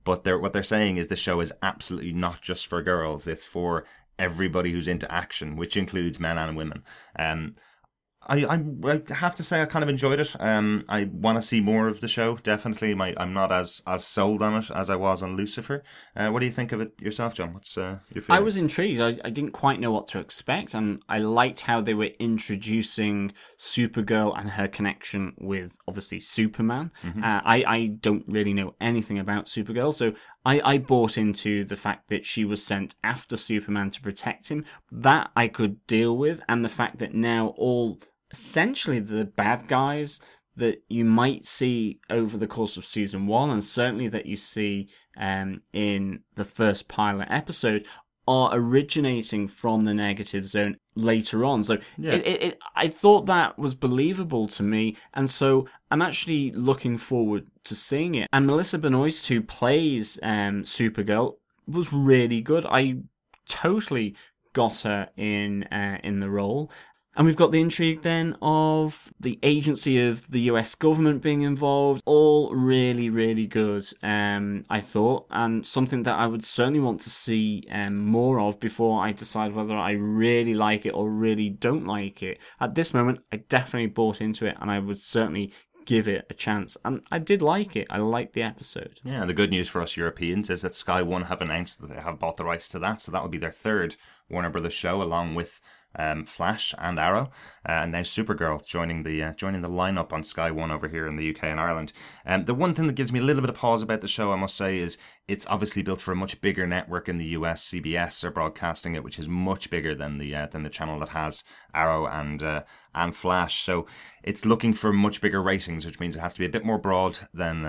But what they're saying is the show is absolutely not just for girls; it's for everybody who's into action, which includes men and women. I have to say I kind of enjoyed it. I want to see more of the show. Definitely, I'm not as sold on it as I was on Lucifer. What do you think of it yourself, John? What's your feeling? I was intrigued. I didn't quite know what to expect, and I liked how they were introducing Supergirl and her connection with, obviously, Superman. Mm-hmm. I don't really know anything about Supergirl, so I bought into the fact that she was sent after Superman to protect him. That I could deal with, and the fact that now essentially the bad guys that you might see over the course of season 1, and certainly that you see in the first pilot episode, are originating from the negative zone later on. So I thought that was believable to me, and so I'm actually looking forward to seeing it. And Melissa Benoist, who plays Supergirl, was really good. I totally got her in the role. And we've got the intrigue then of the agency of the US government being involved. All really, really good, I thought, and something that I would certainly want to see more of before I decide whether I really like it or really don't like it. At this moment, I definitely bought into it, and I would certainly give it a chance. And I did like it. I liked the episode. Yeah, and the good news for us Europeans is that Sky One have announced that they have bought the rights to that, so that will be their third Warner Brothers show, along with Flash and Arrow, and now Supergirl joining the lineup on Sky One over here in the UK and Ireland. The one thing that gives me a little bit of pause about the show, I must say, is it's obviously built for a much bigger network in the US. CBS are broadcasting it, which is much bigger than the channel that has Arrow and Flash. So it's looking for much bigger ratings, which means it has to be a bit more broad than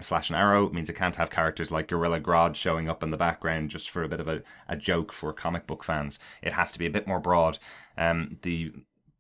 Flash and Arrow. It means it can't have characters like Gorilla Grodd showing up in the background just for a bit of a joke for comic book fans. It has to be a bit more broad. The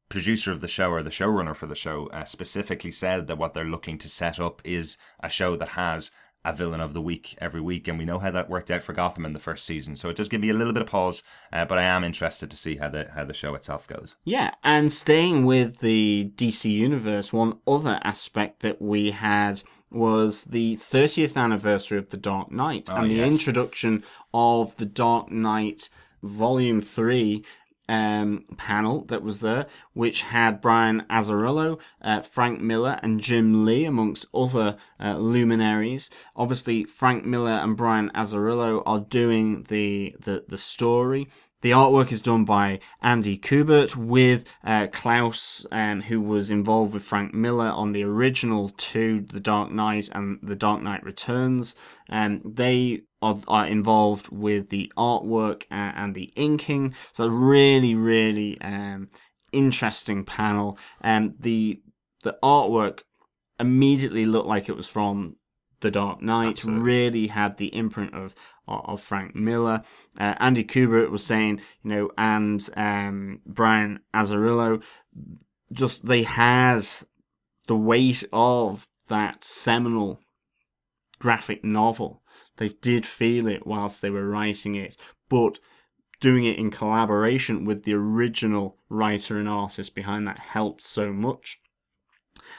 producer of the show, or the showrunner for the show, specifically said that what they're looking to set up is a show that has a villain of the week every week, and we know how that worked out for Gotham in the first season. So it does give me a little bit of pause, but I am interested to see how the show itself goes. Yeah, and staying with the DC universe, one other aspect that we had was the 30th anniversary of The Dark Knight, and the introduction of The Dark Knight Volume 3 panel that was there, which had Brian Azzarello, Frank Miller, and Jim Lee, amongst other luminaries. Obviously, Frank Miller and Brian Azzarello are doing the story. The artwork is done by Andy Kubert, with Klaus, who was involved with Frank Miller on the original two, The Dark Knight and The Dark Knight Returns. They are involved with the artwork and the inking. So really, really interesting panel. The artwork immediately looked like it was from The Dark Knight. Absolutely. Really had the imprint of Frank Miller. Andy Kubert was saying, and Brian Azzarello, just they had the weight of that seminal graphic novel. They did feel it whilst they were writing it, but doing it in collaboration with the original writer and artist behind that helped so much.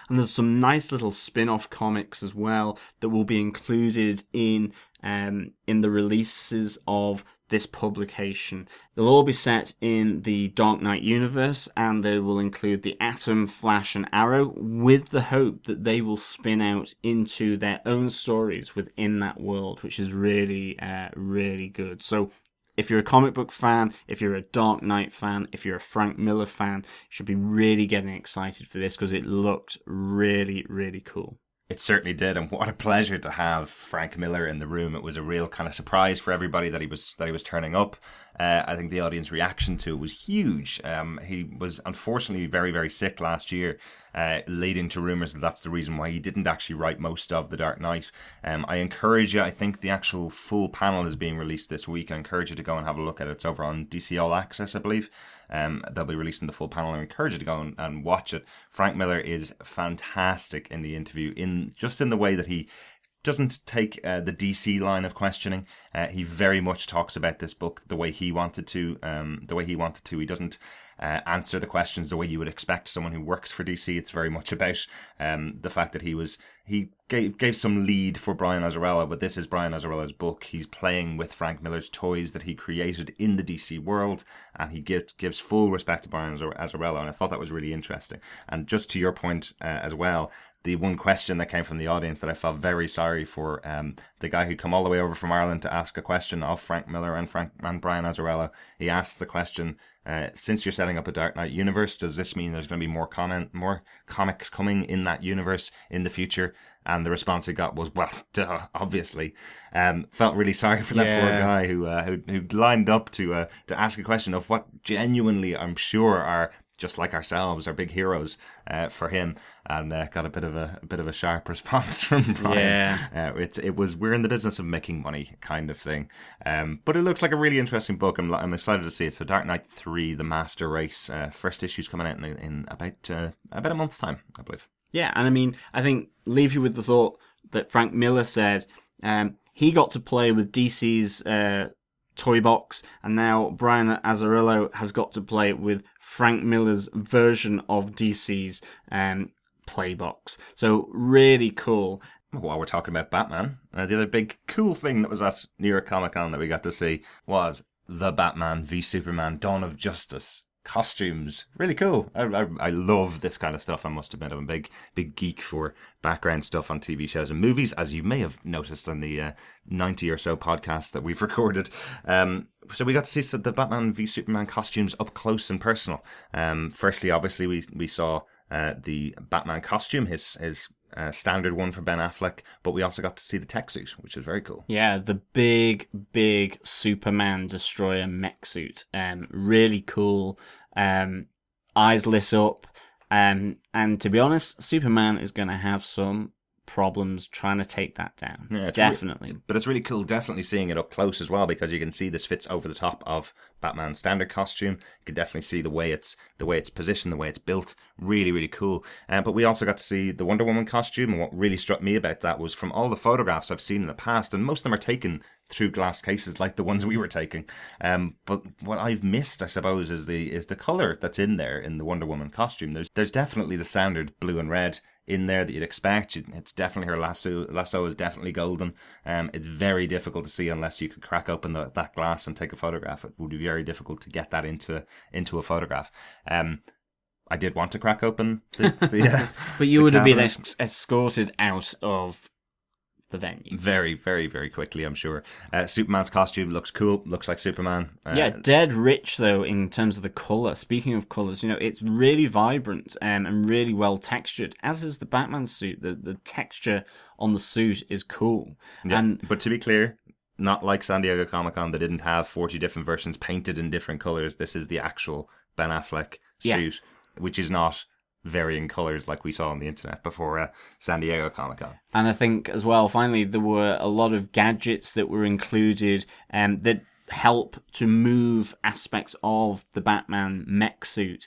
And there's some nice little spin-off comics as well that will be included in the releases of this publication. They'll all be set in the Dark Knight universe, and they will include the Atom, Flash, and Arrow, with the hope that they will spin out into their own stories within that world, which is really, really good. So if you're a comic book fan, if you're a Dark Knight fan, if you're a Frank Miller fan, you should be really getting excited for this because it looked really, really cool. It certainly did, and what a pleasure to have Frank Miller in the room. It was a real kind of surprise for everybody that he was turning up. I think the audience reaction to it was huge. He was unfortunately very, very sick last year, leading to rumours that that's the reason why he didn't actually write most of The Dark Knight. I encourage you, I think the actual full panel is being released this week. I encourage you to go and have a look at it. It's over on DC All Access, I believe. They'll be releasing the full panel. I encourage you to go and watch it. Frank Miller is fantastic in the interview, in the way that he doesn't take the DC line of questioning. He very much talks about this book the way he wanted to. He doesn't answer the questions the way you would expect someone who works for DC. It's very much about the fact that he gave some lead for Brian Azzarello, but this is Brian Azzarello's book. He's playing with Frank Miller's toys that he created in the DC world, and he gives full respect to Brian Azzarello, and I thought that was really interesting. And just to your point as well, the one question that came from the audience that I felt very sorry for, the guy who come all the way over from Ireland to ask a question of Frank Miller and Brian Azzarello, he asked the question, since you're setting up a Dark Knight universe, does this mean there's going to be more comics coming in that universe in the future? And the response he got was, well, duh, obviously. Felt really sorry for that poor guy who lined up to ask a question of what genuinely, I'm sure, are just like ourselves, are big heroes for him, and got a bit of a sharp response from Brian. Yeah. It was, we're in the business of making money kind of thing, but it looks like a really interesting book. I'm excited to see it. So Dark Knight 3: The Master Race, first issue's coming out in about a month's time, I believe. Yeah, and I mean, I think leave you with the thought that Frank Miller said he got to play with DC's toy box, and now Brian Azzarello has got to play with Frank Miller's version of DC's play box. So really cool. While we're talking about Batman, the other big cool thing that was at New York Comic Con that we got to see was the Batman v Superman Dawn of Justice costumes. Really cool. I love this kind of stuff. I must admit, I'm a big geek for background stuff on TV shows and movies, as you may have noticed on the 90 or so podcasts that we've recorded. So we got to see the Batman v Superman costumes up close and personal. Firstly, obviously, we saw the Batman costume, his standard one for Ben Affleck, but we also got to see the tech suit, which was very cool. Yeah, the big Superman Destroyer mech suit. Really cool. Eyes lit up. And to be honest, Superman is going to have some problems trying to take that down. Yeah, definitely. But it's really cool definitely seeing it up close as well, because you can see this fits over the top of Batman's standard costume. You can definitely see the way it's positioned, the way it's built. Really, really cool. But we also got to see the Wonder Woman costume, and what really struck me about that was from all the photographs I've seen in the past, and most of them are taken through glass cases like the ones we were taking. But what I've missed, I suppose, is the color that's in there in the Wonder Woman costume. There's definitely the standard blue and red in there that you'd expect. It's definitely her lasso is definitely golden. It's very difficult to see unless you could crack open that glass and take a photograph. It would be very difficult to get that into a photograph. I did want to crack open the but you would have been escorted out of the venue very, very, very quickly, I'm sure. Superman's costume looks cool, looks like Superman. Dead rich though in terms of the colour. Speaking of colours, it's really vibrant and really well textured, as is the Batman suit. The texture on the suit is cool. But to be clear, not like San Diego Comic-Con, they didn't have 40 different versions painted in different colours. This is the actual Ben Affleck suit, which is not varying colors like we saw on the internet before San Diego Comic-Con. And I think as well, finally, there were a lot of gadgets that were included that help to move aspects of the Batman mech suit,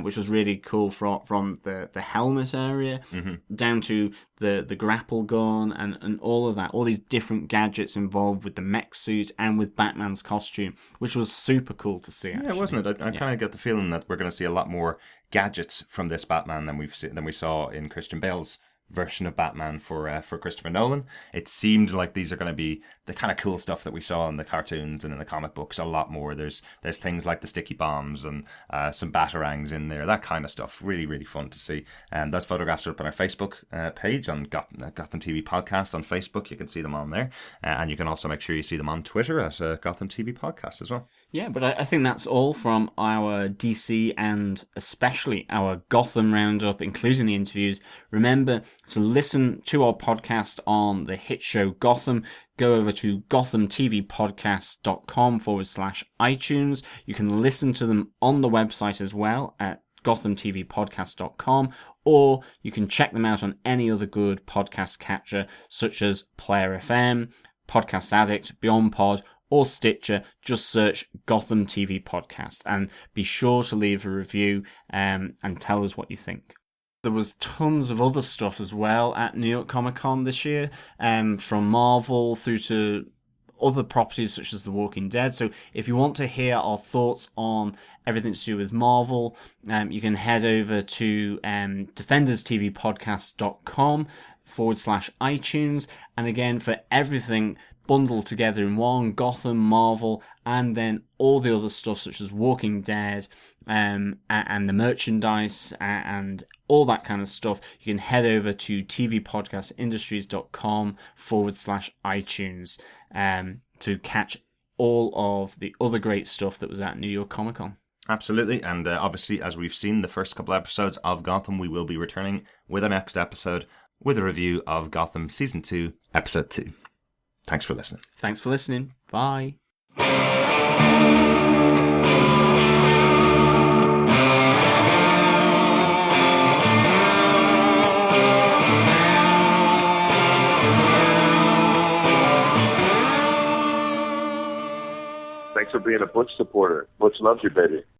which was really cool from the helmet area down to the grapple gun and all of that, all these different gadgets involved with the mech suit and with Batman's costume, which was super cool to see. Actually. Yeah, wasn't it? I kind of get the feeling that we're going to see a lot more gadgets from this Batman than we saw in Christian Bale's version of Batman for Christopher Nolan. It seemed like these are going to be the kind of cool stuff that we saw in the cartoons and in the comic books a lot more. There's things like the sticky bombs and some batarangs in there, that kind of stuff. Really, really fun to see. And those photographs are up on our Facebook page on Gotham TV Podcast on Facebook. You can see them on there. And you can also make sure you see them on Twitter at Gotham TV Podcast as well. Yeah, but I think that's all from our DC and especially our Gotham roundup, including the interviews. Remember to listen to our podcast on the hit show Gotham. Go over to gothamtvpodcast.com/iTunes. You can listen to them on the website as well at gothamtvpodcast.com, or you can check them out on any other good podcast catcher such as Player FM, Podcast Addict, Beyond Pod, or Stitcher. Just search Gotham TV Podcast and be sure to leave a review and tell us what you think. There was tons of other stuff as well at New York Comic Con this year, from Marvel through to other properties such as The Walking Dead. So if you want to hear our thoughts on everything to do with Marvel, you can head over to defenderstvpodcast.com/iTunes. And again, for everything bundled together in one, Gotham, Marvel, and then all the other stuff such as Walking Dead, and the merchandise and all that kind of stuff, you can head over to tvpodcastindustries.com/iTunes to catch all of the other great stuff that was at New York Comic Con. Absolutely, and obviously, as we've seen the first couple episodes of Gotham, we will be returning with our next episode with a review of Gotham Season 2, Episode 2. Thanks for listening. Thanks for listening. Bye. Thanks for being a Butch supporter. Butch loves you, baby.